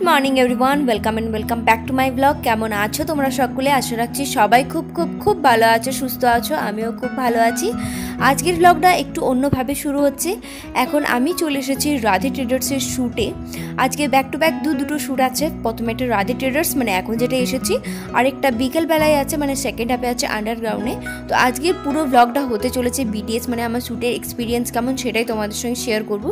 Morning everyone, welcome back to my blog. কেমন আছো তোমরা সকলে? আশা রাখছি সবাই খুব খুব খুব ভালো আছো, সুস্থ আছো। আমিও খুব ভালো আছি। আজকের ব্লগটা একটু অন্যভাবে শুরু হচ্ছে। এখন আমি চলে এসেছি রাধে ট্রেডার্সের শ্যুটে। আজকে ব্যাক টু ব্যাক দুটো শ্যুট আছে। প্রথমে একটা রাধে ট্রেডার্স মানে এখন যেটা এসেছি, আরেকটা বিকেলবেলায় আছে মানে সেকেন্ড হাফে আছে আন্ডারগ্রাউন্ডে। তো আজকের পুরো ব্লগটা হতে চলেছে বিটিএস মানে আমার শ্যুটের এক্সপিরিয়েন্স কেমন সেটাই তোমাদের সঙ্গে শেয়ার করব।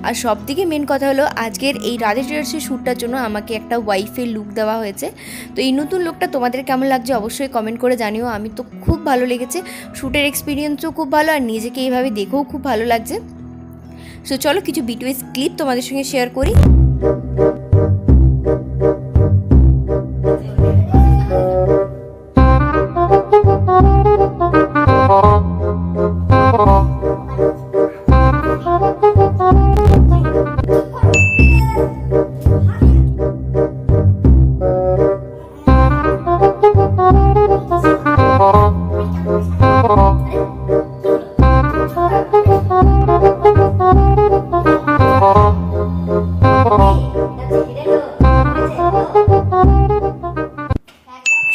আর সব থেকে মেন কথা হলো আজকের এই রাধে ট্রেডার্সের শ্যুটটার জন্য আমাকে একটা ওয়াইফের লুক দেওয়া হয়েছে। তো এই নতুন লুকটা তোমাদের কেমন লাগছে অবশ্যই কমেন্ট করে জানিও। আমি তো খুব ভালো লেগেছে, শ্যুটের এক্সপিরিয়েন্সও খুব ভালো, আর নিজেকে এইভাবে দেখেও খুব ভালো লাগছে। সো চলো কিছু বিটিএস ক্লিপ তোমাদের সঙ্গে শেয়ার করি।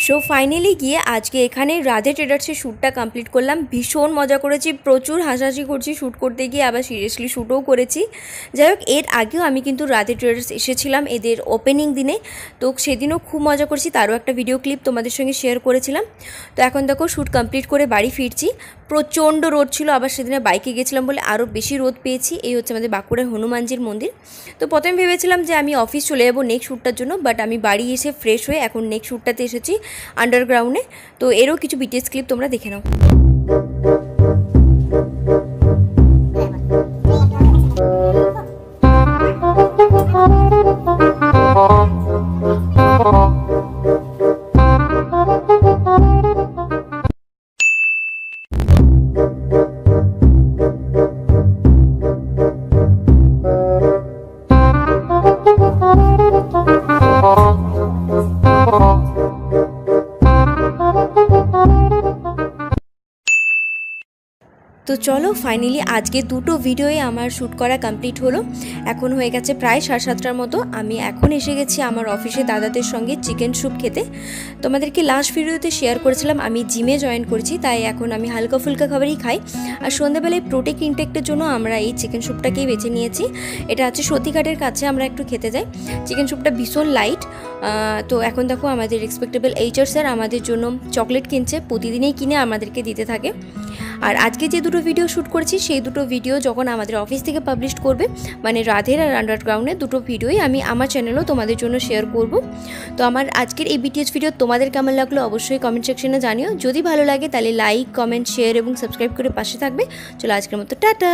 সো ফাইনালি গিয়ে আজকে এখানে রাধে ট্রেডার্সের শ্যুটটা কমপ্লিট করলাম। ভীষণ মজা করেছি, প্রচুর হাসাহাসি করছি শ্যুট করতে গিয়ে, আবার সিরিয়াসলি শ্যুটও করেছি। যাই হোক, এর আগেও আমি কিন্তু রাধে ট্রেডার্স এসেছিলাম এদের ওপেনিং দিনে, তো সেদিনও খুব মজা করেছি। তারও একটা ভিডিও ক্লিপ তোমাদের সঙ্গে শেয়ার করেছিলাম। তো এখন দেখো শ্যুট কমপ্লিট করে বাড়ি ফিরছি। প্রচণ্ড রোদ ছিল, আবার সেদিনে বাইকে গেছিলাম বলে আরও বেশি রোদ পেয়েছি। এই হচ্ছে আমাদের বাঁকুড়ার হনুমানজির মন্দির। তো প্রথমে ভেবেছিলাম যে আমি অফিস চলে যাবো নেক্সট শ্যুটটার জন্য, বাট আমি বাড়ি এসে ফ্রেশ হয়ে এখন নেক্সট শ্যুটটাতে এসেছি আন্ডারগ্রাউন্ডে। তো এরও কিছু বিটিএস ক্লিপ তোমরা দেখে নাও। তো চলো ফাইনালি আজকে দুটো ভিডিওই আমার শ্যুট করা কমপ্লিট হলো। এখন হয়ে গেছে প্রায় 7:30টার মতো। আমি এখন এসে গেছি আমার অফিসে দাদাদের সঙ্গে চিকেন স্যুপ খেতে। তোমাদেরকে লাস্ট ভিডিওতে শেয়ার করেছিলাম আমি জিমে জয়েন করেছি, তাই এখন আমি হালকা ফুলকা খাবারই খাই। আর সন্ধ্যাবেলায় প্রোটিন ইনটেকের জন্য আমরা এই চিকেন স্যুপটাকেই বেছে নিয়েছি। এটা আছে সতীঘাটের কাছে, আমরা একটু খেতে যাই। চিকেন স্যুপটা ভীষণ লাইট। তো এখন দেখো আমাদের রেসপেক্টেবল এইচআর স্যার আমাদের জন্য চকলেট কিনছে, প্রতিদিনই কিনে আমাদেরকে দিতে থাকে। আর আজকে যে দুটো ভিডিও শ্যুট করেছি সেই দুটো ভিডিও যখন আমাদের অফিস থেকে পাবলিশ করবে, মানে রাধের আর আন্ডারগ্রাউন্ডের দুটো ভিডিওই আমি আমার চ্যানেলেও তোমাদের জন্য শেয়ার করব। তো আমার আজকের এই বিটিএস ভিডিও তোমাদের কেমন লাগলো অবশ্যই কমেন্ট সেকশনে জানিও। যদি ভালো লাগে তাহলে লাইক, কমেন্ট, শেয়ার এবং সাবস্ক্রাইব করে পাশে থাকবে। চলো আজকের মতো টাটা।